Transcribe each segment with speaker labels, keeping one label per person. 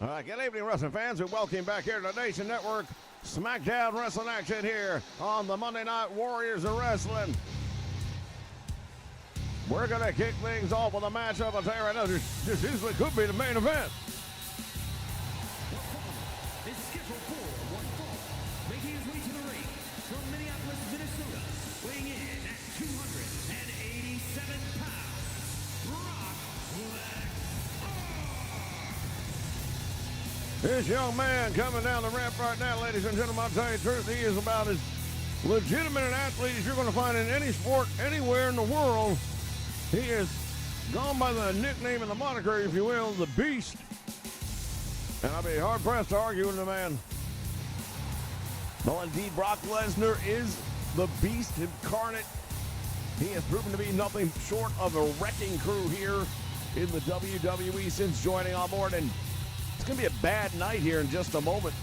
Speaker 1: All right, good evening, wrestling fans. We welcome back here to the Nation Network SmackDown Wrestling action here on the Monday Night Warriors of Wrestling. We're going to kick things off with a matchup. I'll tell you right now, this easily could be the main event.
Speaker 2: Is scheduled for one fall, making his way to the ring from Minneapolis, Minnesota, weighing in at 287 pounds, Brock Lesnar.
Speaker 1: This young man coming down the ramp right now, ladies and gentlemen, I'll tell you the truth, he is about as legitimate an athlete as you're going to find in any sport anywhere in the world. He is gone by the nickname and the moniker, if you will, the Beast. And I'll be hard-pressed to argue with the man. Well, indeed, Brock Lesnar is the Beast incarnate. He has proven to be nothing short of a wrecking crew here in the WWE since joining on board. And it's going to be a bad night here in just a moment.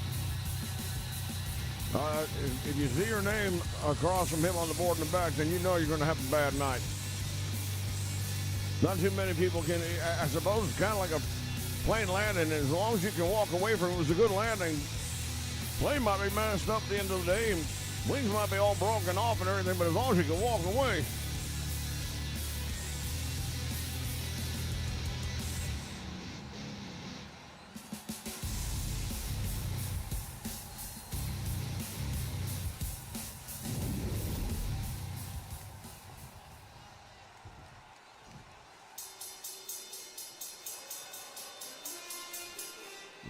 Speaker 1: If you see your name across from him on the board in the back, then you know you're going to have a bad night. Not too many people can, I suppose it's kind of like a plane landing. As long as you can walk away from it, it was a good landing. Plane might be messed up at the end of the day, and wings might be all broken off and everything, but as long as you can walk away.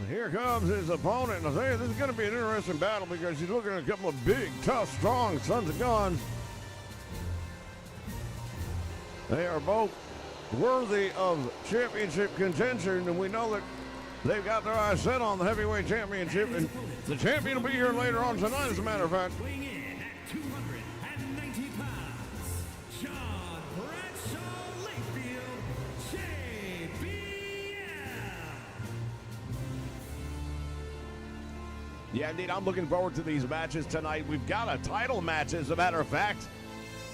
Speaker 1: Here comes his opponent, and I tell you, this is going to be an interesting battle because he's looking at a couple of big, tough, strong sons of guns. They are both worthy of championship contention, and we know that they've got their eyes set on the heavyweight championship, and the champion will be here later on tonight, as a matter of fact.
Speaker 2: Weighing in at 290 pounds, John Bradshaw Layfield, JBL.
Speaker 1: Yeah, indeed, I'm looking forward to these matches tonight. We've got a title match, as a matter of fact.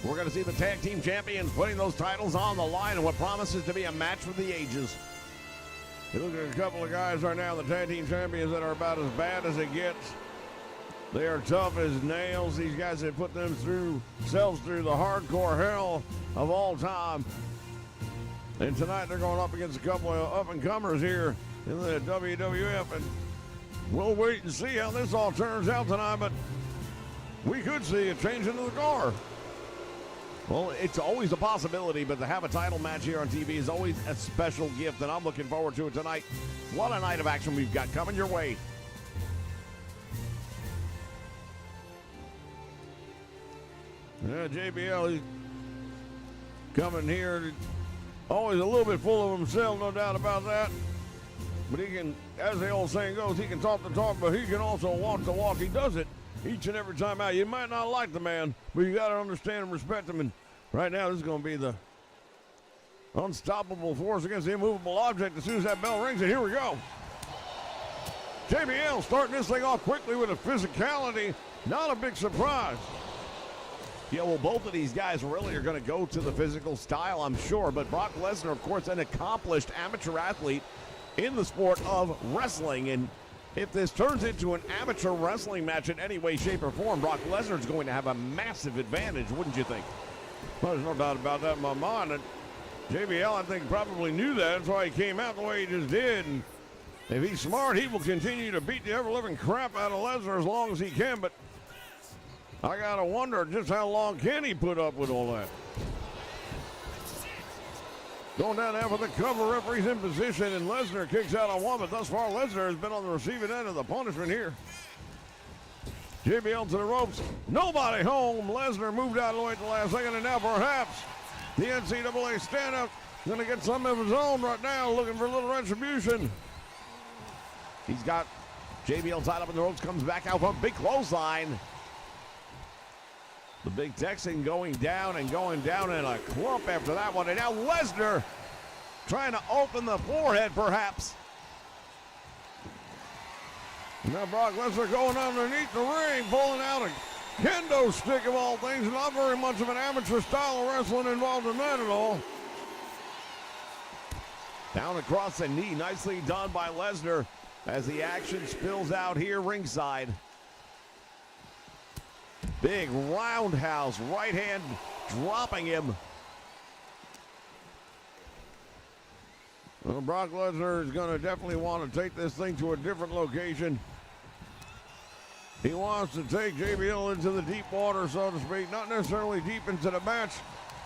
Speaker 1: We're going to see the tag team champions putting those titles on the line in what promises to be a match for the ages. You look at a couple of guys right now, the tag team champions, that are about as bad as it gets. They are tough as nails. These guys have put themselves through the hardcore hell of all time. And tonight they're going up against a couple of up-and-comers here in the WWF. And we'll wait and see how this all turns out tonight, but we could see a change into the car. Well, it's always a possibility, but to have a title match here on TV is always a special gift, and I'm looking forward to it tonight. What a night of action we've got coming your way. Yeah, JBL, he's coming here, always a little bit full of himself, no doubt about that. But he can, as the old saying goes, he can talk the talk, but he can also walk the walk. He does it each and every time out. You might not like the man, but you got to understand and respect him. And right now, this is going to be the unstoppable force against the immovable object as soon as that bell rings. And here we go. JBL starting this thing off quickly with a physicality. Not a big surprise. Yeah, well, both of these guys really are going to go to the physical style, I'm sure. But Brock Lesnar, of course, an accomplished amateur athlete in the sport of wrestling. And if this turns into an amateur wrestling match in any way, shape, or form, Brock Lesnar is going to have a massive advantage, wouldn't you think? Well, there's no doubt about that in my mind. And JBL, I think, probably knew that. That's why he came out the way he just did. And if he's smart, he will continue to beat the ever-living crap out of Lesnar as long as he can. But I got to wonder just how long can he put up with all that. Going down there for the cover, referee's in position, and Lesnar kicks out on one, but thus far Lesnar has been on the receiving end of the punishment here. JBL to the ropes, nobody home. Lesnar moved out of the way at the last second, and now perhaps the NCAA stand-up going to get some of his own right now, looking for a little retribution. He's got JBL tied up in the ropes, comes back out from big clothesline. The big Texan going down in a clump after that one. And now Lesnar trying to open the forehead, perhaps. And now Brock Lesnar going underneath the ring, pulling out a kendo stick of all things. Not very much of an amateur style of wrestling involved in that at all. Down across the knee, nicely done by Lesnar. as the action spills out here ringside. Big roundhouse right hand dropping him. Well, Brock Lesnar is going to definitely want to take this thing to a different location. He wants to take JBL into the deep water, so to speak, not necessarily deep into the match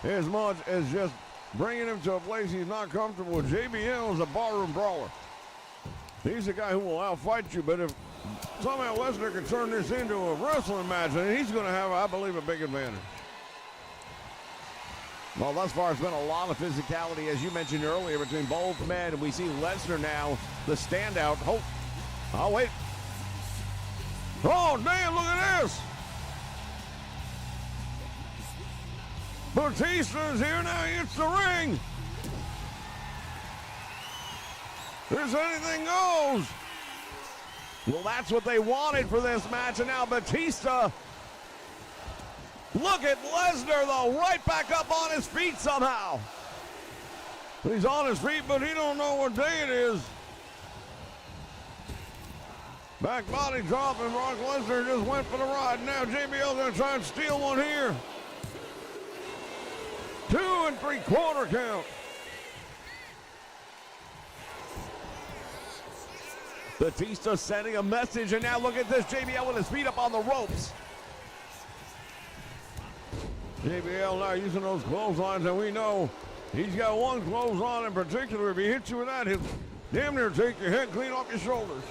Speaker 1: as much as just bringing him to a place he's not comfortable with. JBL is a barroom brawler. He's a guy who will outfight you, but if somehow Lesnar can turn this into a wrestling match, and he's going to have, I believe, a big advantage. Well, thus far, it's been a lot of physicality, as you mentioned earlier, between both men. And we see Lesnar now, the standout. Oh, wait. Oh, damn, look at this. Batista's here now. He hits the ring. There's anything goes. Well, that's what they wanted for this match, and now Batista. Look at Lesnar, though, right back up on his feet somehow. He's on his feet, but he don't know what day it is. Back body drop, and Brock Lesnar just went for the ride. Now JBL's going to try and steal one here. 2 3/4 count. Batista sending a message, and now look at this. JBL with his feet up on the ropes. JBL now using those clotheslines, and we know he's got one clothesline in particular. If he hits you with that, he'll damn near take your head clean off your shoulders.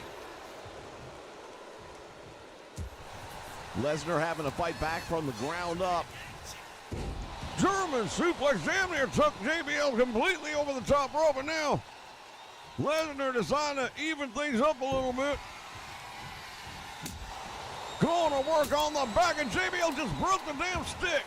Speaker 1: Lesnar having to fight back from the ground up. German suplex damn near took JBL completely over the top rope, and now Lesnar deciding to even things up a little bit. Going to work on the back, and JBL just broke the damn stick.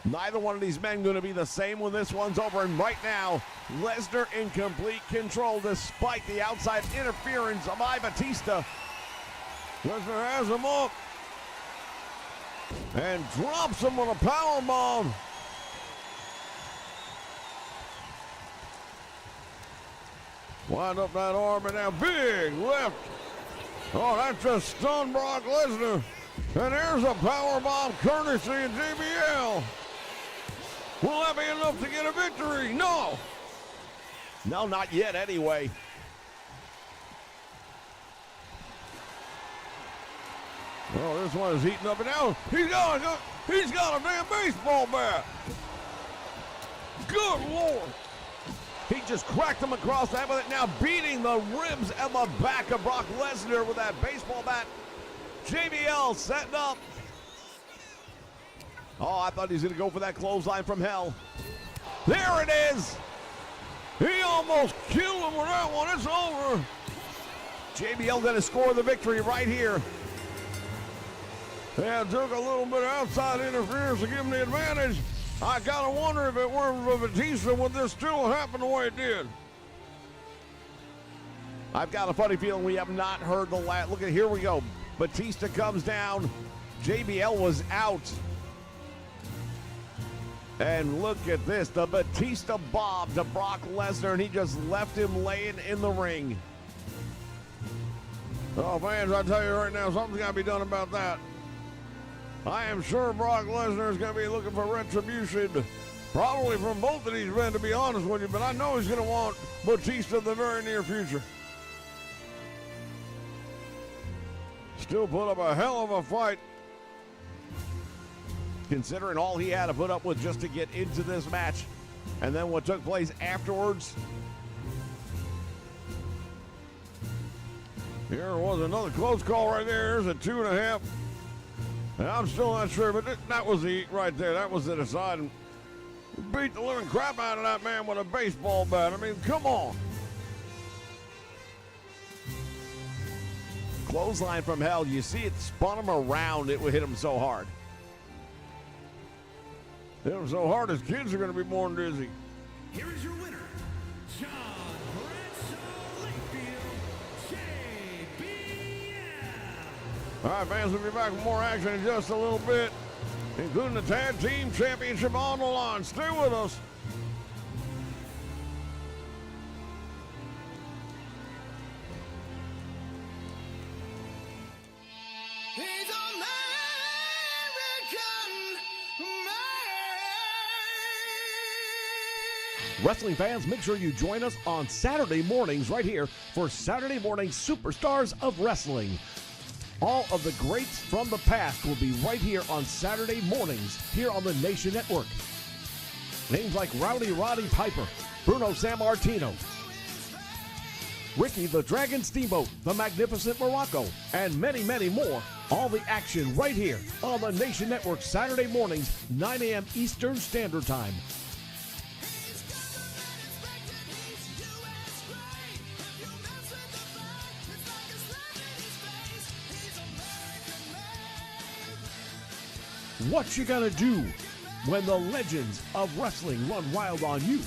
Speaker 1: Neither one of these men going to be the same when this one's over, and right now, Lesnar in complete control despite the outside interference of Batista. Lesnar has him up and drops him with a powerbomb. Wind up that arm, and now big left. Oh, that just stunned Brock Lesnar. And there's a powerbomb courtesy of JBL. Will that be enough to get a victory? No. No, not yet anyway. Oh, this one is heating up, and now he's got a damn baseball bat. Good Lord. He just cracked him across that with it, now beating the ribs and the back of Brock Lesnar with that baseball bat. JBL setting up. Oh, I thought he was going to go for that clothesline from hell. There it is. He almost killed him with that one. It's over. JBL going to score the victory right here. Yeah, it took a little bit of outside interference to give him the advantage. I gotta wonder if it weren't for Batista, would this still happen the way it did? I've got a funny feeling we have not heard the last. Look at, here we go. Batista comes down. JBL was out. And look at this, the Batista bomb to Brock Lesnar, and he just left him laying in the ring. Oh, fans, I tell you right now, something's got to be done about that. I am sure Brock Lesnar is going to be looking for retribution, probably from both of these men, to be honest with you, but I know he's going to want Batista in the very near future. Still put up a hell of a fight, considering all he had to put up with just to get into this match, and then what took place afterwards. Here was another close call right there. There's a 2.5. And I'm still not sure, but that was the right there. That was the decide. Beat the living crap out of that man with a baseball bat. I mean, come on. Clothesline from hell. You see it spun him around. It would hit him so hard. Hit him so hard his kids are going to be born dizzy.
Speaker 2: Here is your winner, John Bradshaw Lakefield, JBL.
Speaker 1: All right, fans, we'll be back with more action in just a little bit, including the Tag Team Championship on the line. Stay with us. Wrestling fans, make sure you join us on Saturday mornings right here for Saturday Morning Superstars of Wrestling. All of the greats from the past will be right here on Saturday mornings here on the Nation Network. Names like Rowdy Roddy Piper, Bruno Sammartino, Ricky the Dragon Steamboat, the Magnificent Morocco, and many, many more. All the action right here on the Nation Network Saturday mornings, 9 a.m. Eastern Standard Time. What you gonna do when the legends of wrestling run wild on you?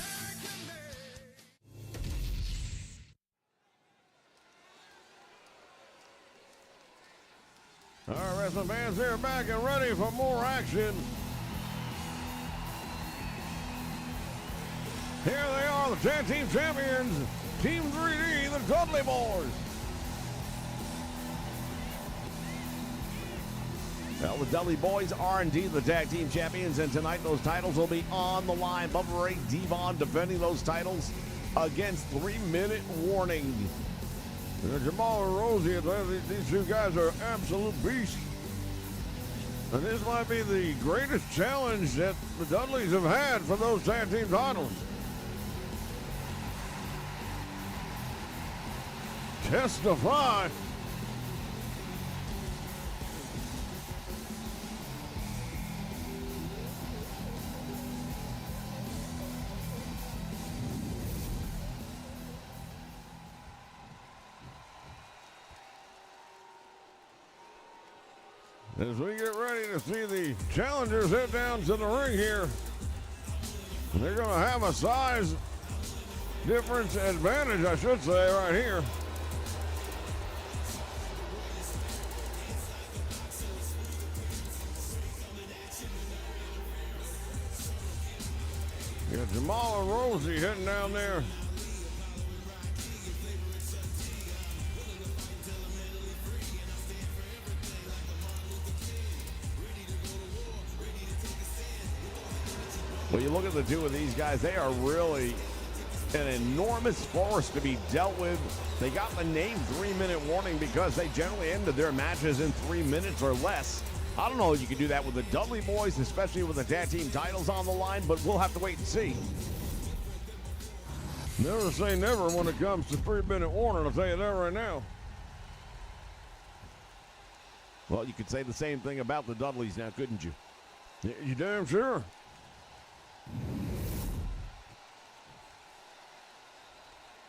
Speaker 1: All right, wrestling fans, they're back and ready for more action. Here they are, the tag team champions, Team 3D, the Dudley Boys. Well, the Dudley Boys are indeed the tag team champions, and tonight those titles will be on the line. Bubba Ray, Devon defending those titles against 3-minute warning. Jamal and Rosie, these two guys are absolute beasts. And this might be the greatest challenge that the Dudleys have had for those tag team titles. Testify. As we get ready to see the challengers head down to the ring here, they're going to have a size difference advantage, I should say, right here. You got Jamal and Rosie heading down there. When you look at the two of these guys, they are really an enormous force to be dealt with. They got the name 3-minute warning because they generally ended their matches in 3 minutes or less. I don't know if you can do that with the Dudley Boys, especially with the tag team titles on the line, but we'll have to wait and see. Never say never when it comes to 3-minute warning, I'll tell you that right now. Well, you could say the same thing about the Dudleys now, couldn't you? You damn sure.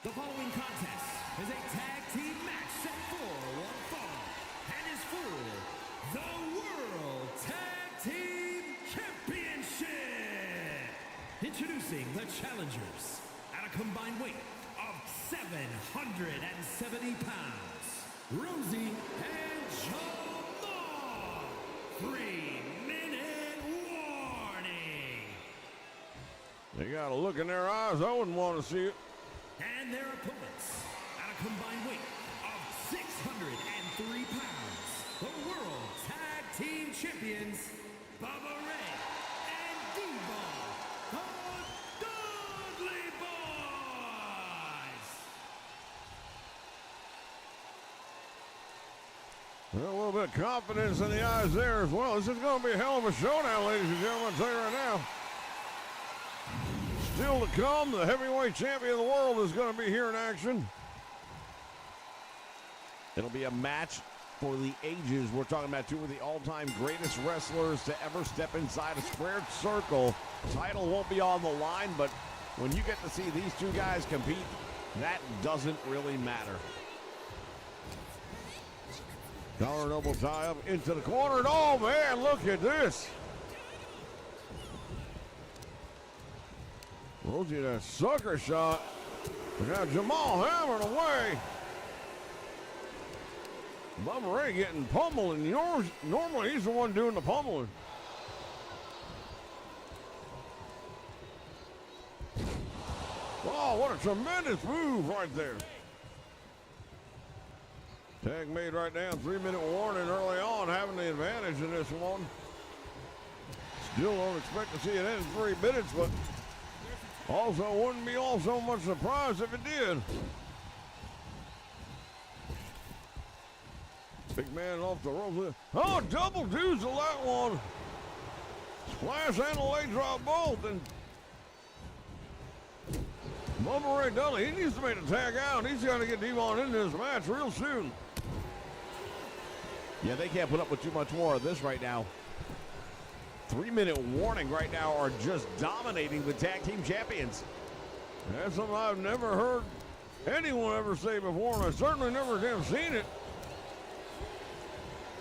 Speaker 2: The following contest is a tag team match set for one fall and is for the World Tag Team Championship. Introducing the challengers at a combined weight of 770 pounds, Rosie and Jamal. 3-minute warning.
Speaker 1: They got a look in their eyes. I wouldn't want to see it.
Speaker 2: And their opponents at a combined weight of 603 pounds, the World Tag Team Champions, Bubba Ray and Devon, the Dudley Boys.
Speaker 1: Well, a little bit of confidence in the eyes there as well. This is going to be a hell of a showdown, ladies and gentlemen, I'll tell you right now. Still to come, the heavyweight champion of the world is going to be here in action. It'll be a match for the ages. We're talking about two of the all-time greatest wrestlers to ever step inside a squared circle. Title won't be on the line, but when you get to see these two guys compete, that doesn't really matter. Collar double tie up into the corner, and oh man, look at this. Rosie, that sucker shot. We got Jamal hammering away. Bubba Ray getting pummeled, and normally he's the one doing the pummeling. Oh, what a tremendous move right there. Tag made right down, 3-minute warning early on, having the advantage in this one. Still don't expect to see it end in 3 minutes, but Also, wouldn't be all so much surprised if it did. Big man off the ropes. Oh, double twos to that one. Splash and a leg drop both. And Bubba Ray Dudley, he needs to make a tag out. He's got to get Devon into this match real soon. Yeah, they can't put up with too much more of this right now. 3-minute warning right now are just dominating the tag team champions. That's something I've never heard anyone ever say before, and I certainly never have seen it.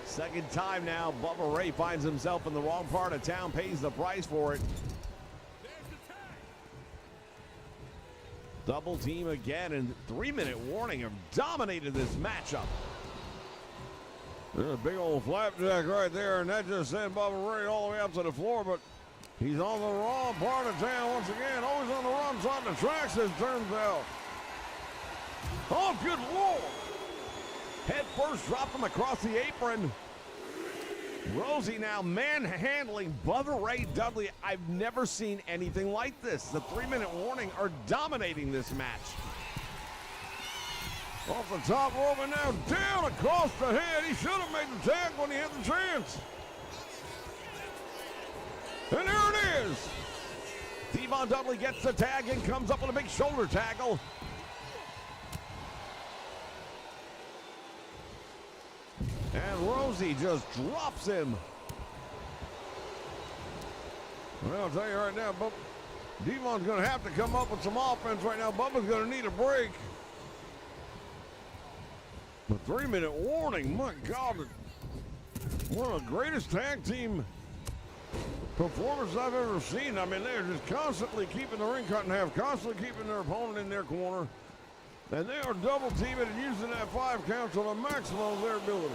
Speaker 1: Second time now, Bubba Ray finds himself in the wrong part of town, pays the price for it. Double team again, and 3-minute warning have dominated this matchup. There's a big old flapjack right there, and that just sent Bubba Ray all the way up to the floor, but he's on the wrong part of town once again. Always on the wrong side of the tracks, as it turns out. Oh, good Lord. Head first dropped him across the apron. Rosie now manhandling Bubba Ray Dudley. I've never seen anything like this. The 3-minute warning are dominating this match. Off the top rope and now down across the head. He should have made the tag when he had the chance. And there it is. Devon Dudley gets the tag and comes up with a big shoulder tackle. And Rosie just drops him. Well, I'll tell you right now, Devon's going to have to come up with some offense right now. Bubba's going to need a break. The 3-minute warning, my God. One of the greatest tag team performances I've ever seen. I mean, they're just constantly keeping the ring cut in half, constantly keeping their opponent in their corner. And they are double teaming and using that 5 count to the maximum of their ability.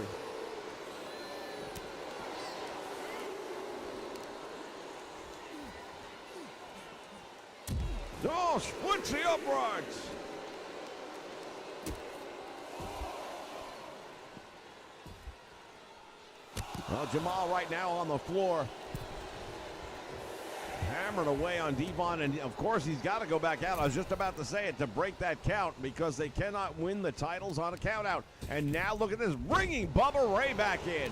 Speaker 1: Oh, splits the uprights. Well, Jamal right now on the floor. Hammered away on Devon, and of course he's got to go back out. I was just about to say it, to break that count, because they cannot win the titles on a count out. And now look at this, bringing Bubba Ray back in.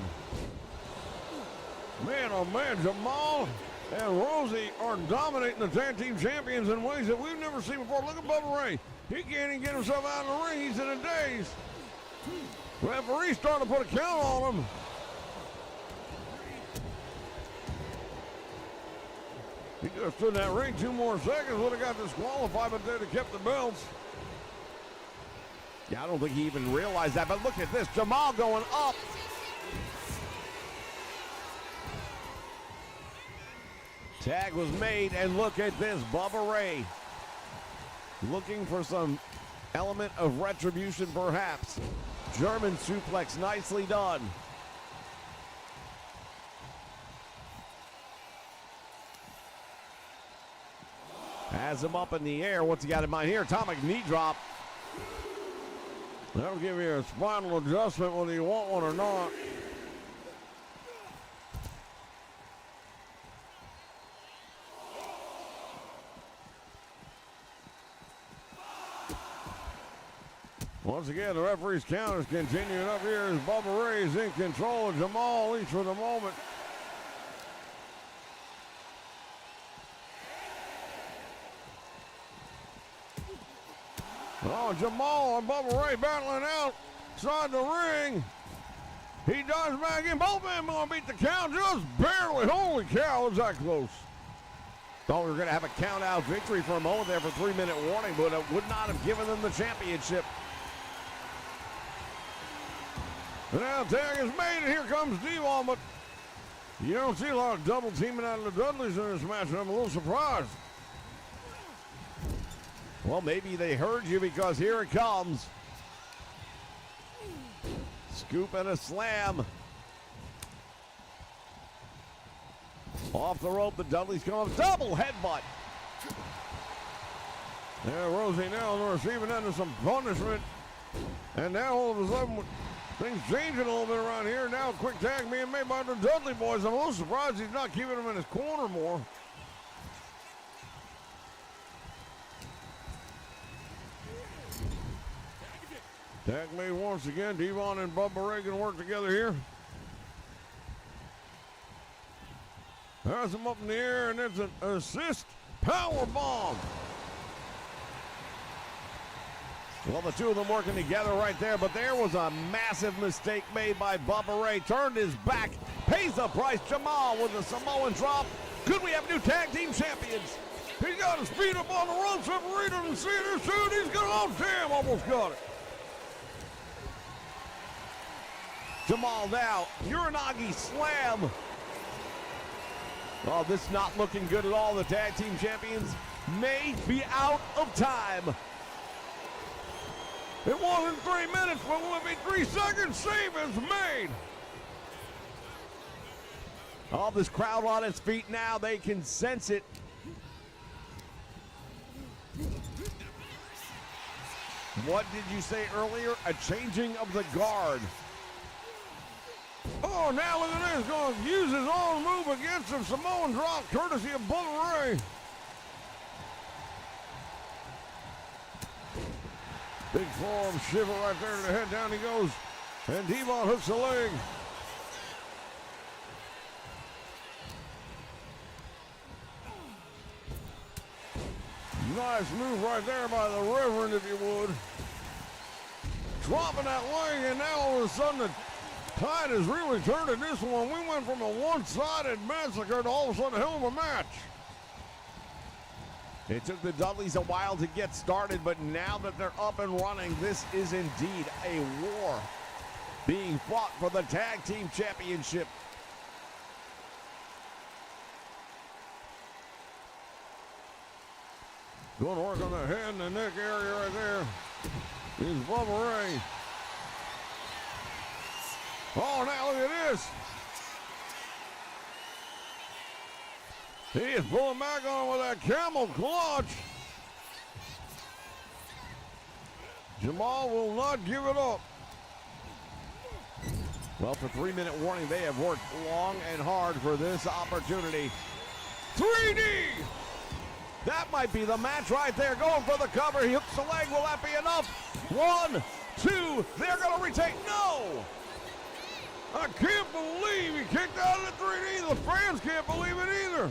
Speaker 1: Man, oh man, Jamal and Rosie are dominating the tag team champions in ways that we've never seen before. Look at Bubba Ray. He can't even get himself out of the ring. He's in a daze. Referee's starting to put a count on him. He could have stood in that ring 2 more seconds, would have got disqualified, but they'd have kept the belts. Yeah, I don't think he even realized that, but look at this, Jamal going up. Tag was made, and look at this, Bubba Ray looking for some element of retribution, perhaps. German suplex, nicely done. Has him up in the air. What's he got in mind here? Atomic knee drop. That'll give you a spinal adjustment whether you want one or not. Once again, the referee's count is continuing up here as Bubba Ray is in control of Jamal, at least for the moment. Oh, Jamal and Bubba Ray battling outside the ring. He dives back in. Both men going to beat the count just barely. Holy cow, is that close. Thought we were going to have a count-out victory for a moment there for 3-minute warning, but it would not have given them the championship. And now tag is made, and here comes Devon, but you don't see a lot of double teaming out of the Dudleys in this match, and I'm a little surprised. Well, maybe they heard you, because here it comes. Scoop and a slam. Off the rope, the Dudleys come up. Double headbutt. There, Rosie now on the receiving end of some punishment. And now all of a sudden, things changing a little bit around here. Now a quick tag being made by the Dudley boys. I'm a little surprised he's not keeping him in his corner more. Tag made once again. Devon and Bubba Ray can work together here. Has him up in the air, and it's an assist power bomb. Well, the two of them working together right there, but there was a massive mistake made by Bubba Ray. Turned his back, pays the price. Jamal with the Samoan drop. Could we have new tag team champions? He got his feet up on the ropes, separated and see this dude. He's got, oh damn, almost got it. Jamal now, Uranagi slam. Oh, this is not looking good at all. The tag team champions may be out of time. It wasn't 3 minutes, but will it be 3 seconds? Save is made. All this crowd on its feet now. They can sense it. What did you say earlier? A changing of the guard. Oh, now look at this. Going to use his own move against the Samoan drop, courtesy of Bubba Ray. Big forearm shiver right there to the head. Down he goes. And Devon hooks the leg. Nice move right there by the Reverend, if you would. Dropping that leg, and now all of a sudden the tide has really turned in this one. We went from a one-sided massacre to all of a sudden a hell of a match. It took the Dudleys a while to get started, but now that they're up and running, this is indeed a war being fought for the Tag Team Championship. Going to work on the head and the neck area right there is Bubba Ray. Oh, now look at this. He is pulling back on him with that camel clutch. Jamal will not give it up. Well, for 3-minute warning, they have worked long and hard for this opportunity. 3D! That might be the match right there. Going for the cover. He hooks the leg. Will that be enough? 1, 2. They're going to retake. No! I can't believe he kicked out of the 3D. The fans can't believe it either.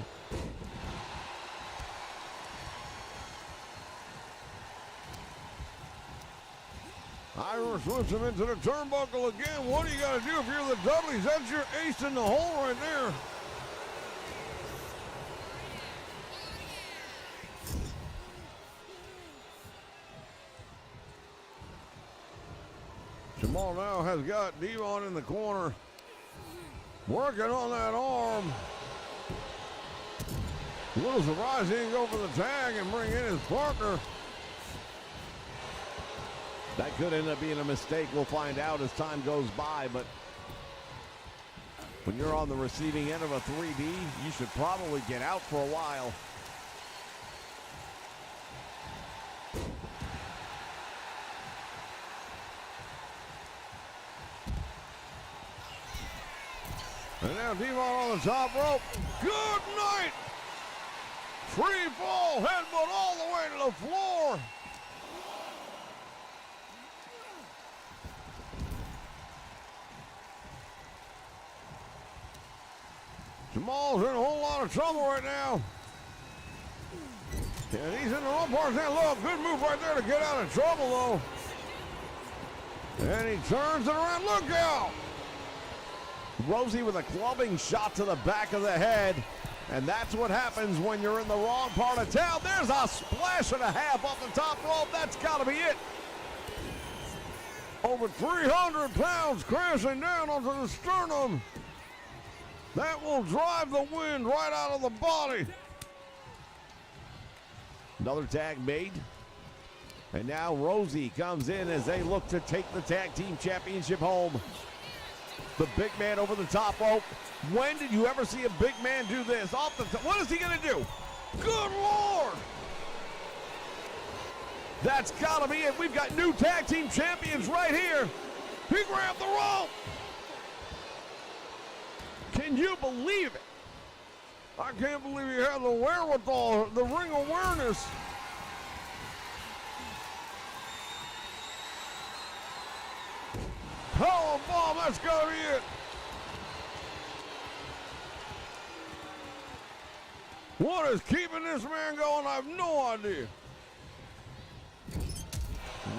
Speaker 1: Irish whips him into the turnbuckle again. What do you got to do if you're the Dudleys? That's your ace in the hole right there. Jamal now has got Devon in the corner, working on that arm. A little surprised he didn't go for the tag and bring in his partner. That could end up being a mistake. We'll find out as time goes by, but when you're on the receiving end of a 3D, you should probably get out for a while. And now Devon on the top rope. Good night! Free fall, headbutt all the way to the floor. Jamal's in a whole lot of trouble right now. And he's in the wrong part. Look, good move right there to get out of trouble, though. And he turns it around. Look out! Rosie with a clubbing shot to the back of the head. And that's what happens when you're in the wrong part of town. There's a splash and a half off the top rope. That's got to be it. Over 300 pounds crashing down onto the sternum. That will drive the wind right out of the body. Another tag made. And now Rosie comes in as they look to take the tag team championship home. The big man over the top rope. When did you ever see a big man do this? Off the top. What is he going to do? Good Lord! That's got to be it. We've got new tag team champions right here. He grabbed the rope. Can you believe it? I can't believe he had the wherewithal, the ring awareness. power bomb. That's gotta be it. What is keeping this man going? I have no idea.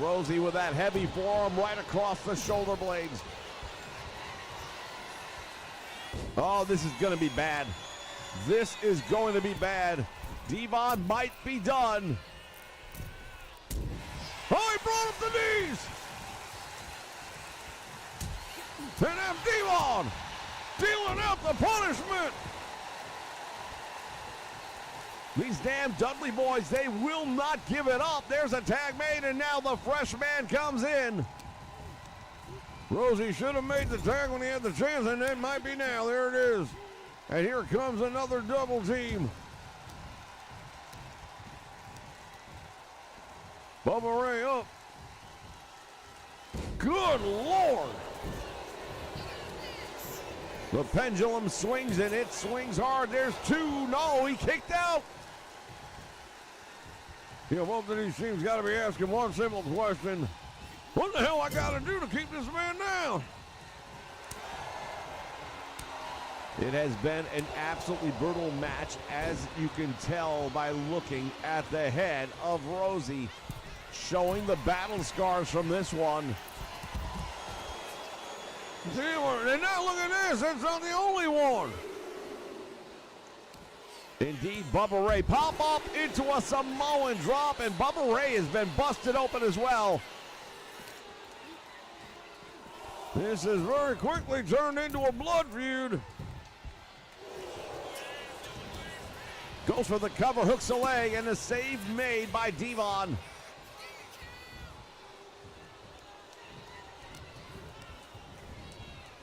Speaker 1: Rosie with that heavy forearm right across the shoulder blades. Oh, this is going to be bad. This is going to be bad. Devon might be done. Oh, he brought up the knees. And then Devon dealing out the punishment. These damn Dudley boys, they will not give it up. There's a tag made, and now the fresh man comes in. Rosie should have made the tag when he had the chance, and it might be now. There it is. And here comes another double team. Bubba Ray up. Good Lord. The pendulum swings, and it swings hard. There's two. No, he kicked out. You know, both of these teams got to be asking one simple question. What the hell I got to do to keep this man down? It has been an absolutely brutal match, as you can tell by looking at the head of Rosie, showing the battle scars from this one. And now look at this, that's not the only one. Indeed, Bubba Ray pop up into a Samoan drop, and Bubba Ray has been busted open as well. This has very quickly turned into a blood feud. Goes for the cover, hooks away, and a save made by Devon.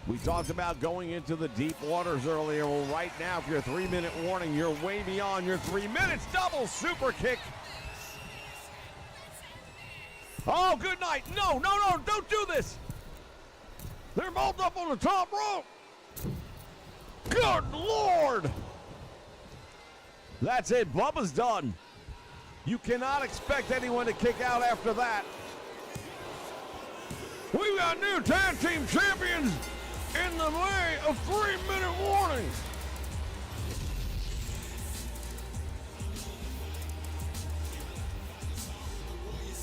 Speaker 1: We talked about going into the deep waters earlier. Well, right now, for your 3-minute warning, you're way beyond your 3 minutes. Double super kick. Oh, good night. No, don't do this. They're both up on the top rope. Good Lord. That's it. Bubba's done. You cannot expect anyone to kick out after that. We've got new tag team champions in the way of 3-minute warnings.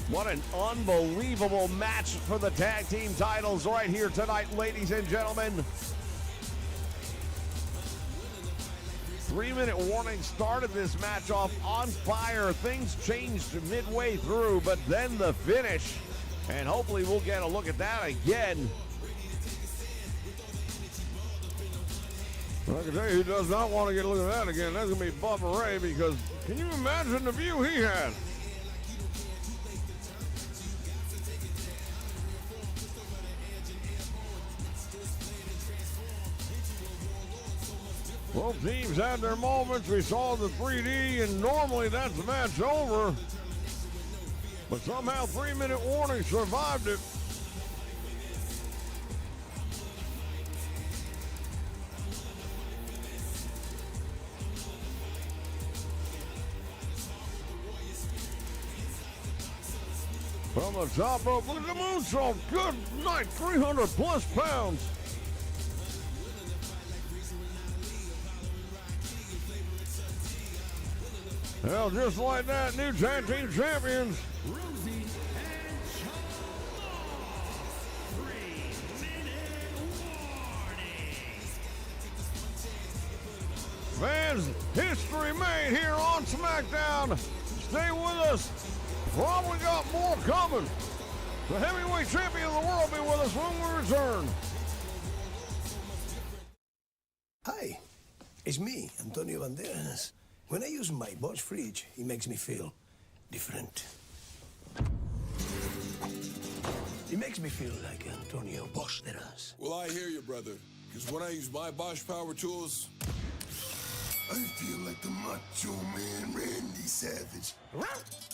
Speaker 1: What an unbelievable match for the tag team titles right here tonight, ladies and gentlemen. 3-minute warning started this match off on fire. Things changed midway through, but then the finish. And hopefully we'll get a look at that again. I can tell you who does not want to get a look at that again. That's going to be Bubba Ray, because can you imagine the view he had? Both teams had their moments. We saw the 3D, and normally that's the match over. But somehow 3-minute warning survived it. From the top rope, look at the moonsault. Good night, 300 plus pounds. Well, just like that, new tag team champions.
Speaker 2: Rosie and Chalo. 3-minute warning.
Speaker 1: Fans, history made here on SmackDown. Stay with us. Probably got more coming. The heavyweight champion of the world will be with us when we return.
Speaker 3: Hi, it's me, Antonio Banderas. When I use my Bosch fridge, it makes me feel different. It makes me fil like Antonio Banderas.
Speaker 4: Well, I hear you, brother. Because when I use my Bosch power tools,
Speaker 5: I feel like the Macho Man Randy Savage.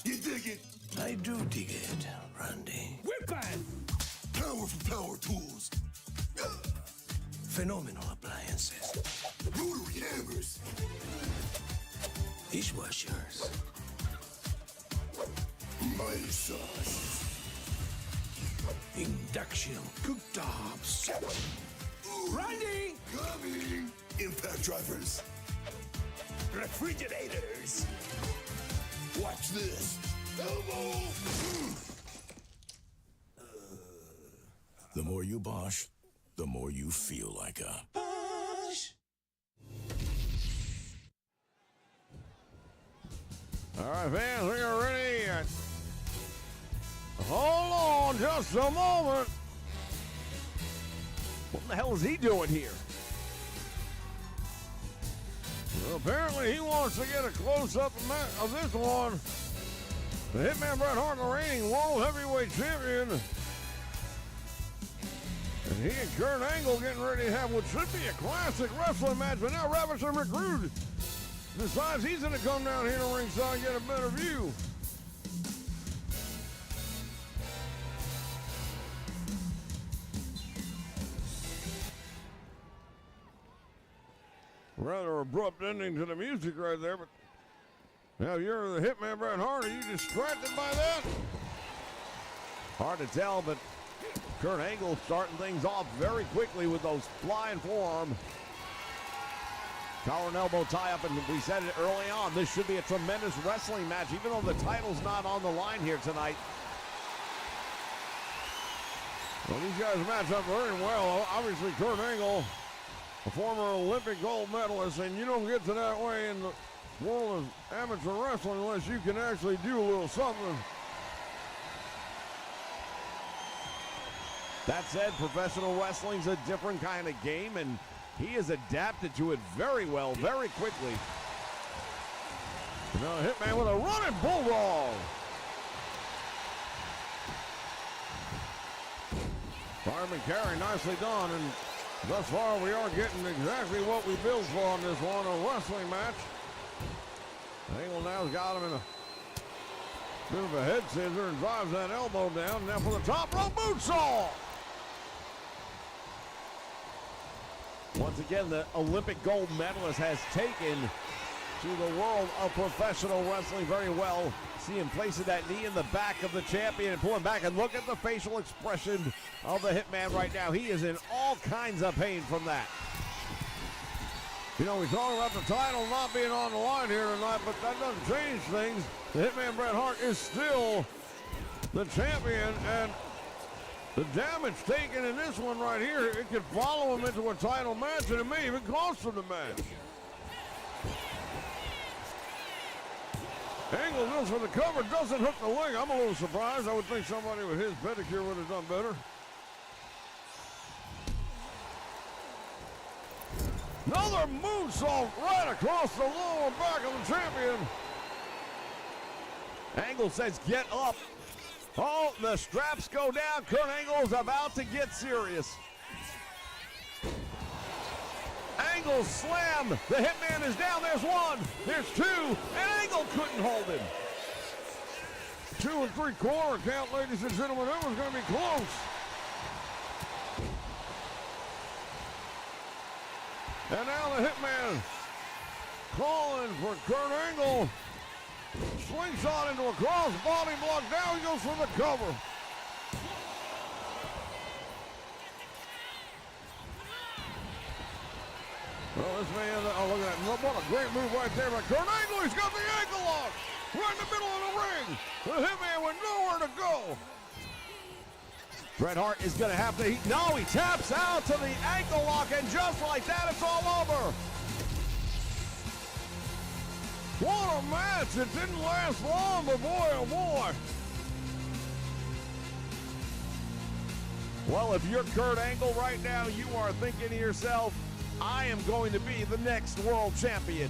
Speaker 5: You dig it?
Speaker 3: I do dig it, Randy.
Speaker 2: Whip-bang!
Speaker 5: Powerful power tools.
Speaker 3: Phenomenal appliances.
Speaker 5: Rotary hammers.
Speaker 3: Dishwashers.
Speaker 5: Mighty sauce.
Speaker 3: Induction cooktops. Randy!
Speaker 5: Coming! Impact drivers.
Speaker 3: Refrigerators.
Speaker 5: Watch this. Elbow!
Speaker 3: The more you Bosch, the more you feel like a Bosch.
Speaker 1: All right, fans, we are ready. Hold on just a moment. What the hell is he doing here? Well, apparently he wants to get a close-up of this one. The Hitman Bret Hart, the reigning World Heavyweight Champion. And he and Kurt Angle getting ready to have what should be a classic wrestling match, but now Ravishing Rick Rude decides he's going to come down here to ringside and get a better view. Rather abrupt ending to the music right there, but now you're the Hitman Bret Hart. Are you distracted by that? Hard to tell, but Kurt Angle starting things off very quickly with those flying forearm. Collar and elbow tie-up, and we said it early on. This should be a tremendous wrestling match, even though the title's not on the line here tonight. Well, these guys match up very well. Obviously, Kurt Angle, a former Olympic gold medalist, and you don't get to that way in the world of amateur wrestling unless you can actually do a little something. That said, professional wrestling's a different kind of game, and he has adapted to it very well, very quickly. Now Hitman with a running bulldog. Fireman carry, nicely done, and thus far we are getting exactly what we built for on this one, a wrestling match. Angle now's got him in a bit of a head scissor and drives that elbow down. Now for the top rope moonsault. Once again, the Olympic gold medalist has taken to the world of professional wrestling very well. See him placing that knee in the back of the champion and pulling back, and look at the facial expression of the Hitman right now. He is in all kinds of pain from that. You know, we talk about the title not being on the line here tonight, but that doesn't change things. The Hitman Bret Hart is still the champion, and the damage taken in this one right here, it could follow him into a title match, and it may even cost him the match. Angle goes for the cover, doesn't hook the leg. I'm a little surprised. I would think somebody with his pedicure would have done better. Another moonsault right across the lower back of the champion. Angle says, get up. Oh, the straps go down. Kurt Angle is about to get serious. Angle slam. The Hitman is down. There's one. There's two. And Angle couldn't hold him. 2 3/4 count, ladies and gentlemen. It was going to be close. And now the Hitman calling for Kurt Angle. Slingshot into a cross body block. Now he goes for the cover. Well, this man, oh, look at that. What a great move right there by Kurt Angle. He's got the ankle lock right in the middle of the ring. The Hitman with nowhere to go. Bret Hart is going to have to, no, he taps out to the ankle lock, and just like that, it's all over. What a match. It didn't last long, but boy, oh boy. Well, if you're Kurt Angle right now, you are thinking to yourself, I am going to be the next world champion.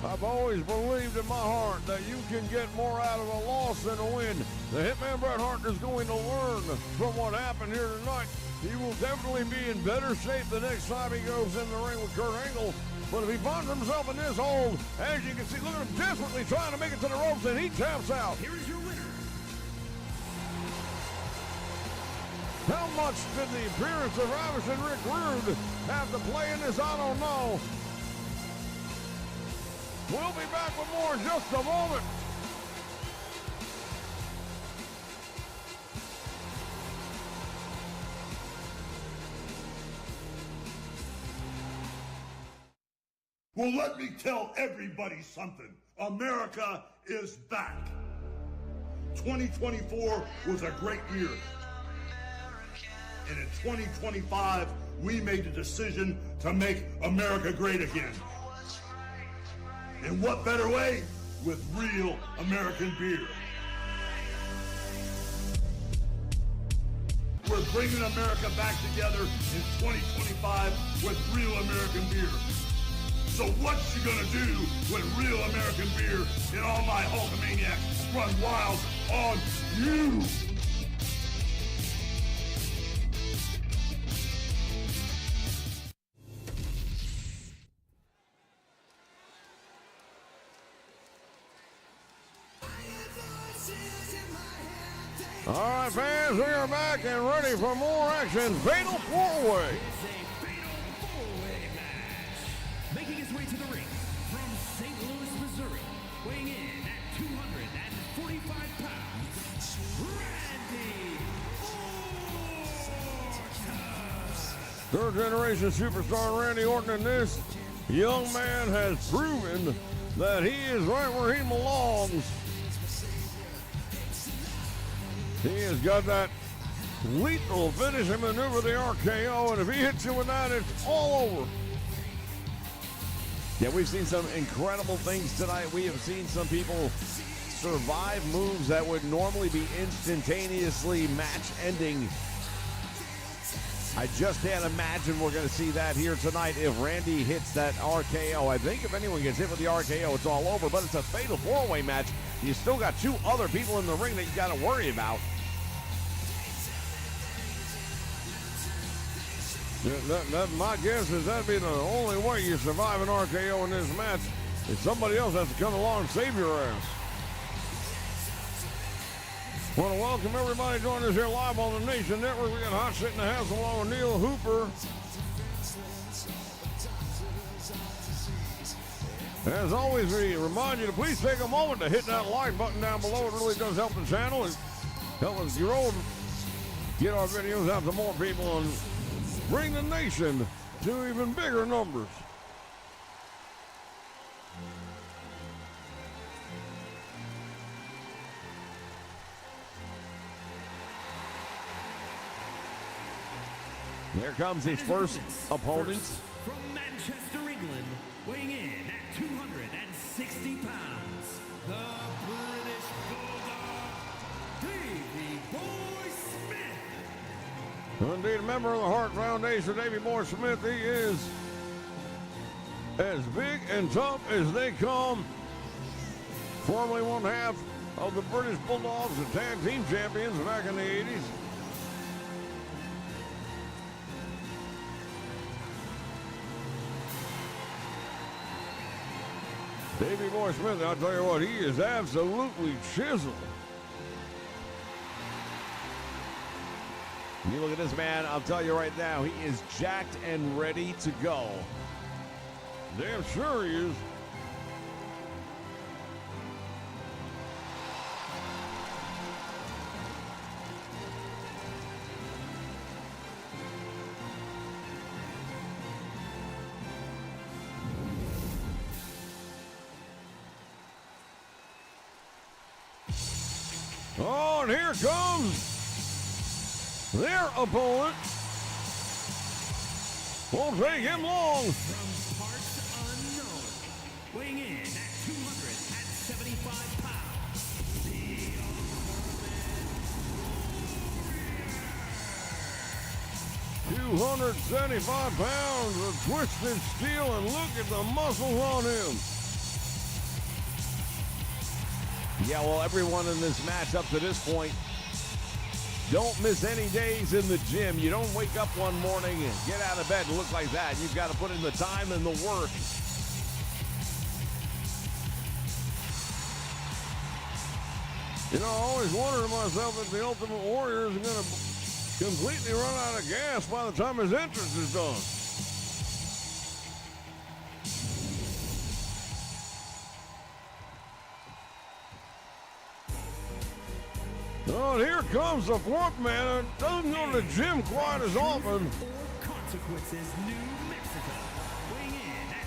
Speaker 1: I've always believed in my heart that you can get more out of a loss than a win. The Hitman Bret Hart is going to learn from what happened here tonight. He will definitely be in better shape the next time he goes in the ring with Kurt Angle. But if he finds himself in this hold, as you can see, look at him desperately trying to make it to the ropes, and he taps out.
Speaker 2: Here is your winner.
Speaker 1: How much did the appearance of Ravishing Rick Rude have to play in this? I don't know. We'll be back with more in just a moment.
Speaker 6: Well, let me tell everybody something. America is back. 2024 was a great year. And in 2025, we made the decision to make America great again. And what better way? With real American beer. We're bringing America back together in 2025 with real American beer. So what you gonna do when real American beer and all my Hulkamaniacs run wild on you?
Speaker 1: All right, fans, we are back and ready for more action. Fatal four-way.
Speaker 2: It's a fatal four-way match. Making his way to the ring from St. Louis, Missouri, weighing in at 245 pounds, Randy Orton.
Speaker 1: Third-generation superstar Randy Orton, and this young man has proven that he is right where he belongs. He has got that lethal finishing maneuver, the RKO, and if he hits you with that, it's all over. Yeah, we've seen some incredible things tonight. We have seen some people survive moves that would normally be instantaneously match-ending. I just can't imagine we're going to see that here tonight if Randy hits that RKO. I think if anyone gets hit with the RKO, it's all over, but it's a fatal four-way match. You still got two other people in the ring that you got to worry about. My guess is that'd be the only way you survive an RKO in this match is somebody else has to come along and save your ass. Want to welcome everybody joining us here live on the Nation Network. We got Hot Shit in the House along with Neil Hooper. As always, we remind you to please take a moment to hit that like button down below. It really does help the channel and help us grow and get our videos out to more people and bring the nation to even bigger numbers. There comes his first opponent.
Speaker 2: From Manchester, England, weighing in at 260 pounds, the British Bulldog, Davey Boy Smith.
Speaker 1: Indeed, a member of the Hart Foundation, Davey Boy Smith. He is as big and tough as they come. Formerly one half of the British Bulldogs, the tag team champions back in the 80s. Davey Boy Smith, I'll tell you what, he is absolutely chiseled. You look at this man, I'll tell you right now, he is jacked and ready to go. Damn sure he is. Oh, and here comes their opponent. Won't take him long.
Speaker 2: From parts unknown, weighing in at 275 pounds, the Ultimate Warrior.
Speaker 1: 275 pounds of twisted steel, and look at the muscles on him. Yeah, well, everyone in this match up to this point, don't miss any days in the gym. You don't wake up one morning and get out of bed and look like that. You've got to put in the time and the work. You know, I always wonder to myself if the Ultimate Warrior is going to completely run out of gas by the time his entrance is done. Oh, and here comes the fourth man. It doesn't go to the gym quite as often.
Speaker 2: Consequences, New Mexico, weighing in at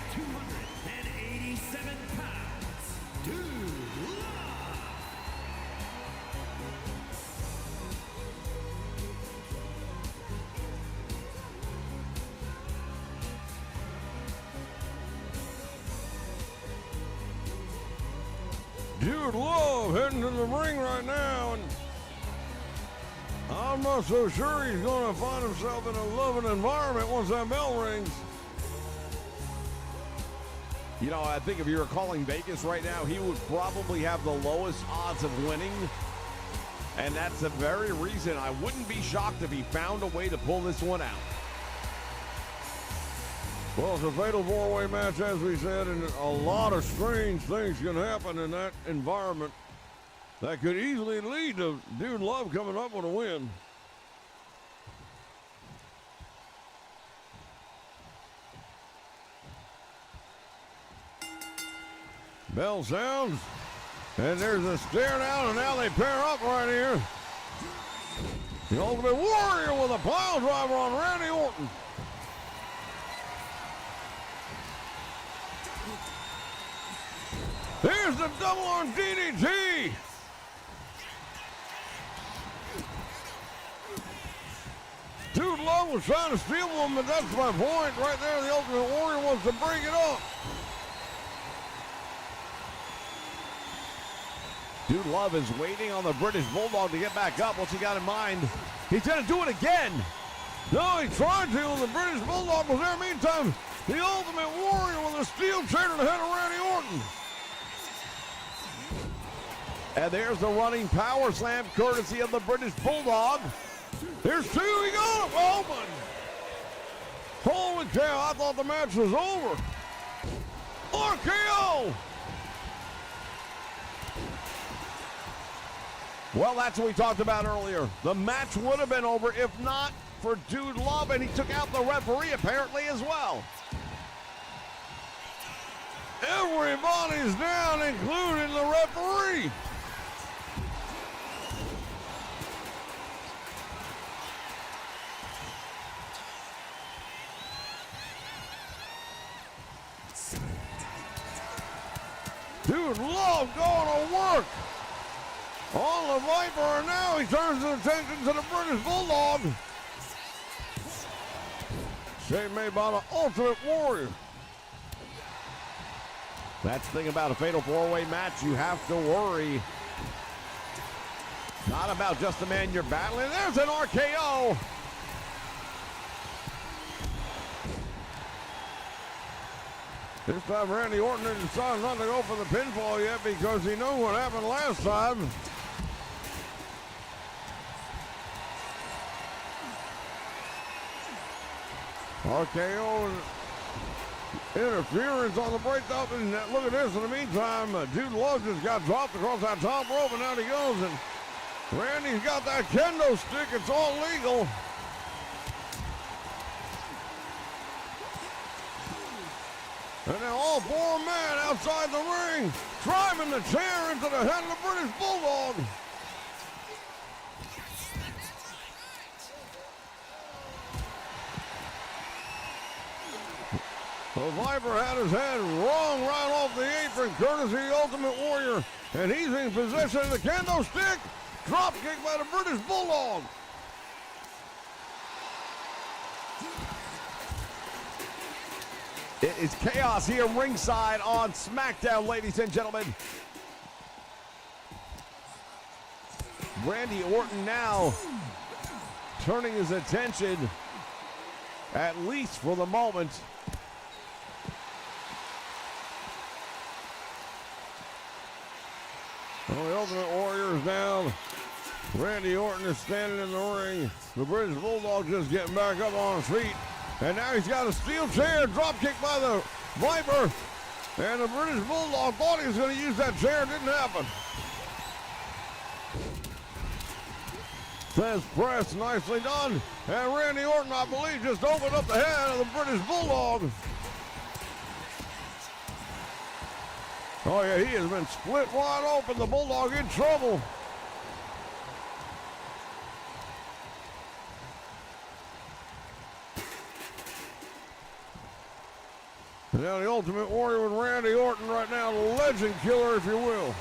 Speaker 7: Dude Love heading to the ring right now, and I'm not so sure he's going to find himself in a loving environment once that bell rings.
Speaker 1: You know, I think if you were calling Vegas right now, he would probably have the lowest odds of winning. And that's the very reason I wouldn't be shocked if he found a way to pull this one out.
Speaker 7: Well, it's a fatal four-way match, as we said, and a lot of strange things can happen in that environment that could easily lead to Dude Love coming up with a win. Bell sounds, and there's a stare down, and now they pair up right here. The Ultimate Warrior with a pile driver on Randy Orton. Here's the double on DDT. Dude Love was trying to steal one, but that's my point right there. The Ultimate Warrior wants to break it up.
Speaker 1: Dude Love is waiting on the British Bulldog to get back up. What's he got in mind? He's going to do it again.
Speaker 7: No, he tried to, and the British Bulldog was there. Meantime, the Ultimate Warrior with a steel chair to the head of Randy Orton.
Speaker 1: And there's the running power slam courtesy of the British Bulldog.
Speaker 7: Here's two, he got him. Oh, my. Holy cow, I thought the match was over. RKO.
Speaker 1: Well, that's what we talked about earlier. The match would have been over if not for Dude Love, and he took out the referee apparently as well.
Speaker 7: Everybody's down, including the referee. Dude Love going to work on the Viper, and now he turns his attention to the British Bulldog. Save made by the Ultimate Warrior.
Speaker 1: That's the thing about a fatal four-way match. You have to worry. Not about just the man you're battling. There's an RKO.
Speaker 7: This time Randy Orton decided not to go for the pinfall yet because he knew what happened last time. RKO interference on the breakup, and look at this. In the meantime, Dude Love just got dropped across that top rope, and out he goes. And Randy's got that kendo stick. It's all legal. And now all four men outside the ring, driving the chair into the head of the British Bulldog. The Viper had his head wrong right off the apron, courtesy of the Ultimate Warrior. And he's in possession of the kendo stick. Drop kick by the British Bulldog.
Speaker 1: It is chaos here ringside on SmackDown, ladies and gentlemen. Randy Orton now turning his attention, at least for the moment,
Speaker 7: well, the Ultimate Warrior is down. Randy Orton is standing in the ring. The British Bulldog just getting back up on his feet. And now he's got a steel chair, drop kick by the Viper. And the British Bulldog thought he was going to use that chair. It didn't happen. Says press, nicely done. And Randy Orton, I believe, just opened up the head of the British Bulldog. Oh, yeah, he has been split wide open. The Bulldog in trouble. And now the Ultimate Warrior with Randy Orton right now, the legend killer, if you will.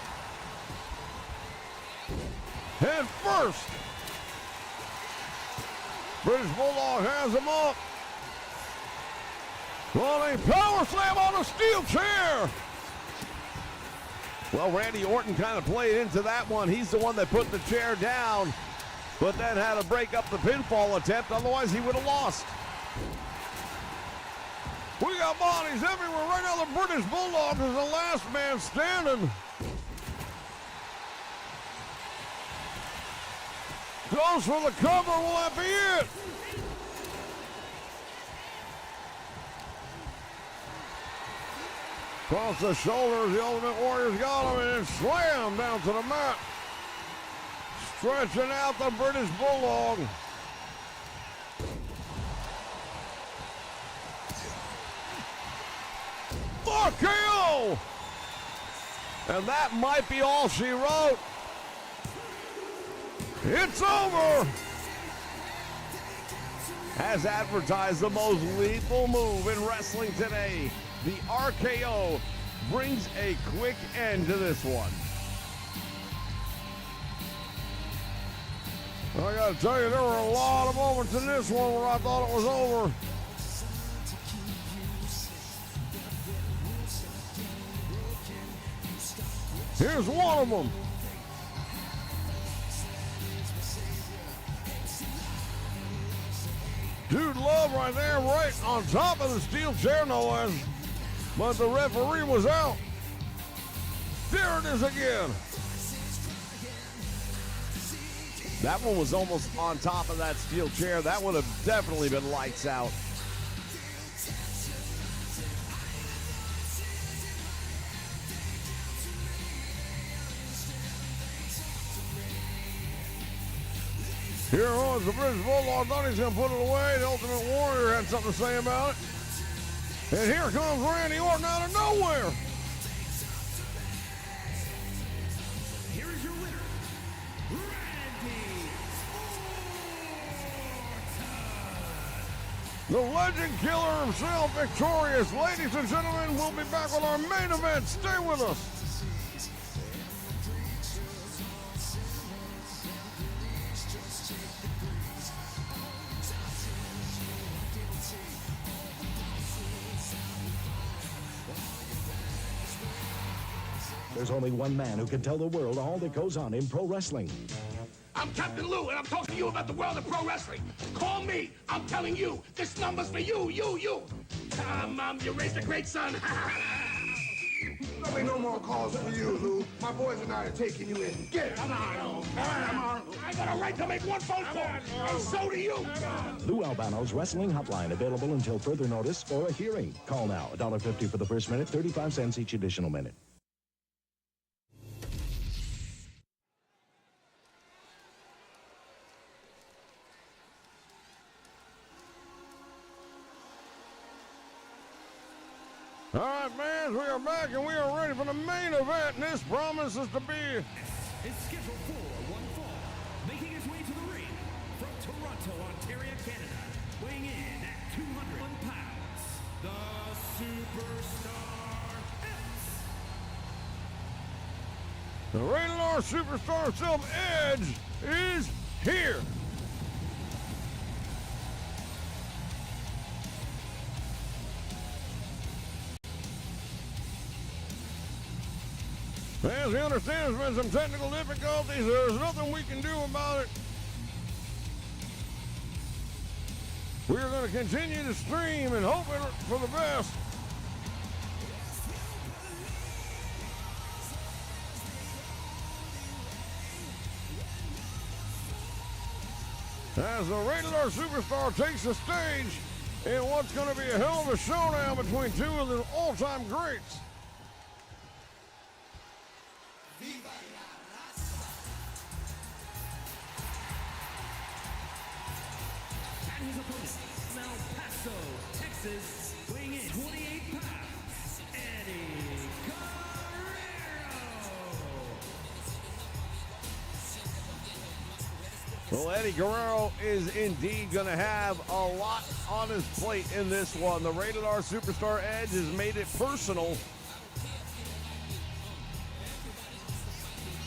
Speaker 7: Head first. British Bulldog has him up. Running power slam on a steel chair.
Speaker 1: Well, Randy Orton kind of played into that one. He's the one that put the chair down, but then had to break up the pinfall attempt. Otherwise, he would have lost. We got bodies everywhere. Right now, the British Bulldog is the last man standing. Goes for the cover. Will that be it? Across the shoulders, the Ultimate Warrior's got him and then slam down to the mat. Stretching out the British Bulldog. RKO! And that might be all she wrote. It's over! As advertised, the most lethal move in wrestling today, the RKO brings a quick end to this one. I gotta tell you, there were a lot of moments in this one where I thought it was over. Here's one of them. Dude Love right there, right on top of the steel chair, no less. But the referee was out. There it is again. That one was almost on top of that steel chair. That would have definitely been lights out. Here was the British Bulldog. Thought he's going to put it away. The Ultimate Warrior had something to say about it. And here comes Randy Orton out of nowhere.
Speaker 2: Here is your winner, Randy Orton.
Speaker 1: The legend killer himself victorious. Ladies and gentlemen, we'll be back with our main event. Stay with us.
Speaker 8: There's only one man who can tell the world all that goes on in pro wrestling.
Speaker 6: I'm Captain Lou, and I'm talking to you about the world of pro wrestling. Call me. I'm telling you, this number's for you. Mom, you raised a great son.
Speaker 5: There'll be no more calls for you, Lou. My boys and I are taking you in. Get it. Come on.
Speaker 6: I got a right to make one phone call, and so do you.
Speaker 8: Lou Albano's Wrestling Hotline, available until further notice or a hearing. Call now, $1.50 for the first minute, 35 cents each additional minute.
Speaker 1: All right, fans, we are back and we are ready for the main event. And this promises to be...
Speaker 2: Is scheduled for one fall, making his way to the ring from Toronto, Ontario, Canada, weighing in at 201 pounds, the Superstar X.
Speaker 1: The Rated R Superstar himself, Edge, is here. As we understand, there's been some technical difficulties. There's nothing we can do about it. We're going to continue to stream and hope for the best. As the Rated R Superstar takes the stage in what's going to be a hell of a showdown between two of the all-time greats.
Speaker 2: And his opponent, from El Paso, Texas, weighing in 28 pounds, Eddie Guerrero.
Speaker 1: Well, Eddie Guerrero is indeed going to have a lot on his plate in this one. The Rated R Superstar Edge has made it personal.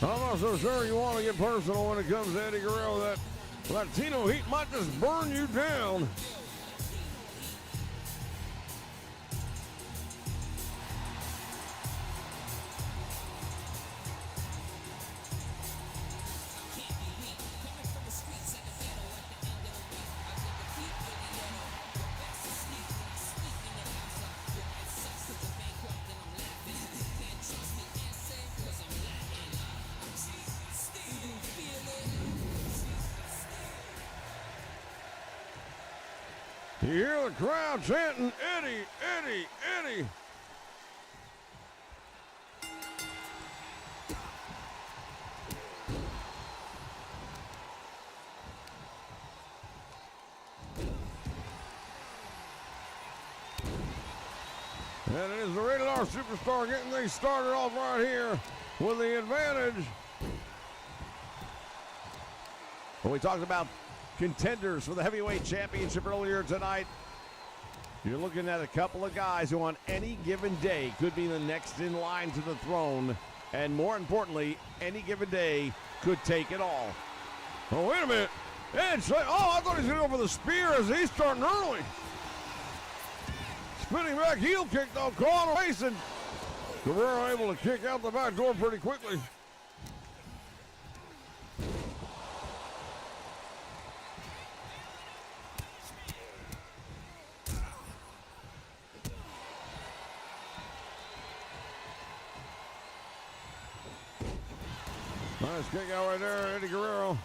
Speaker 1: I'm not so sure you want to get personal when it comes to Eddie Guerrero. That Latino heat might just burn you down.
Speaker 7: You hear the crowd chanting, Eddie, Eddie, Eddie. And it is the Rated R Superstar getting things started off right here with the advantage.
Speaker 1: Well, we talked about contenders for the heavyweight championship earlier tonight. You're looking at a couple of guys who on any given day could be the next in line to the throne, and more importantly, any given day could take it all.
Speaker 7: Oh, wait a minute. Edge, oh, I thought he was going to go for the spear as he's starting early. Spinning back heel kick, though, caught a race, and Guerrero able to kick out the back door pretty quickly. Nice kick out right there, Eddie Guerrero.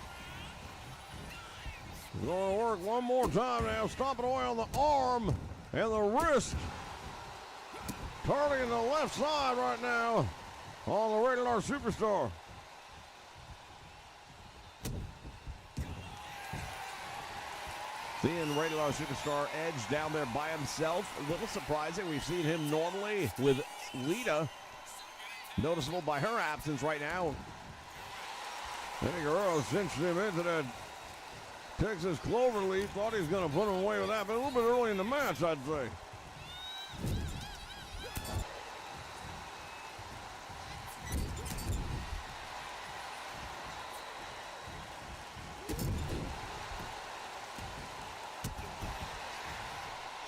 Speaker 7: Going to work one more time now, stomping away on the arm and the wrist. Targeting the left side right now on the Rated R Superstar.
Speaker 1: Seeing Rated R Superstar Edge down there by himself, a little surprising. We've seen him normally with Lita. Noticeable by her absence right now.
Speaker 7: Eddie Guerrero cinched him into that Texas cloverleaf. Thought he was going to put him away with that, but a little bit early in the match, I'd say.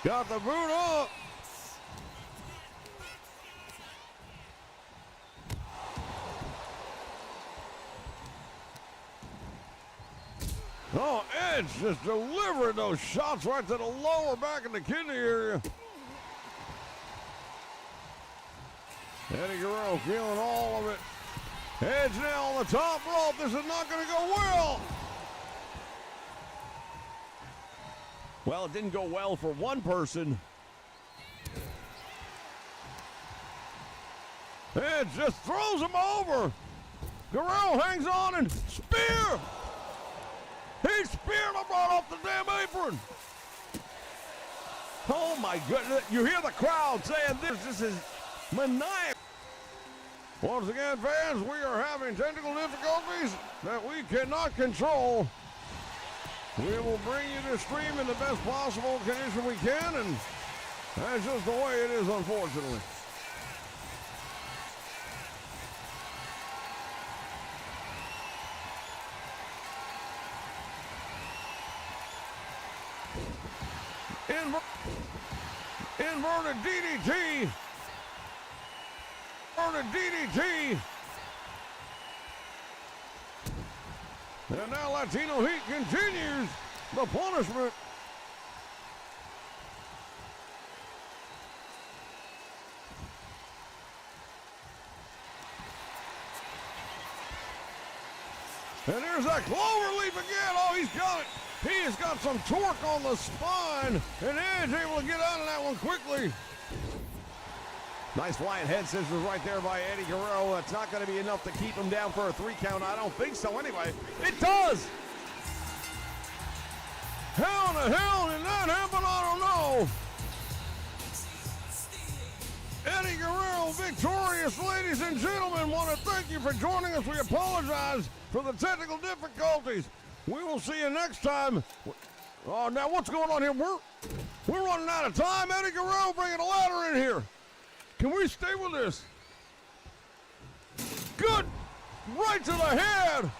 Speaker 7: Got the boot up. Oh, Edge just delivered those shots right to the lower back of the kidney area. Eddie Guerrero feeling all of it. Edge now on the top rope. This is not going to go well.
Speaker 1: Well, it didn't go well for one person.
Speaker 7: Edge just throws him over. Guerrero hangs on and spear. He speared him right off the damn apron.
Speaker 1: Oh my goodness. You hear the crowd saying this is maniacal.
Speaker 7: Once again, fans, we are having technical difficulties that we cannot control. We will bring you this stream in the best possible condition we can, and that's just the way it is, unfortunately. Inverted DDT. Inverted DDT. And now Latino Heat continues the punishment. And there's that cloverleaf again. Oh, he's got it. He has got some torque on the spine, and Edge able to get out of that one quickly.
Speaker 1: Nice flying head scissors right there by Eddie Guerrero. That's not going to be enough to keep him down for a 3 count. I don't think so anyway. It does!
Speaker 7: How in the hell did that happen? I don't know. Eddie Guerrero victorious, ladies and gentlemen. Want to thank you for joining us. We apologize for the technical difficulties. We will see you next time. Oh, now what's going on here? We're running out of time. Eddie Guerrero bringing a ladder in here. Can we stay with this? Good. Right to the head.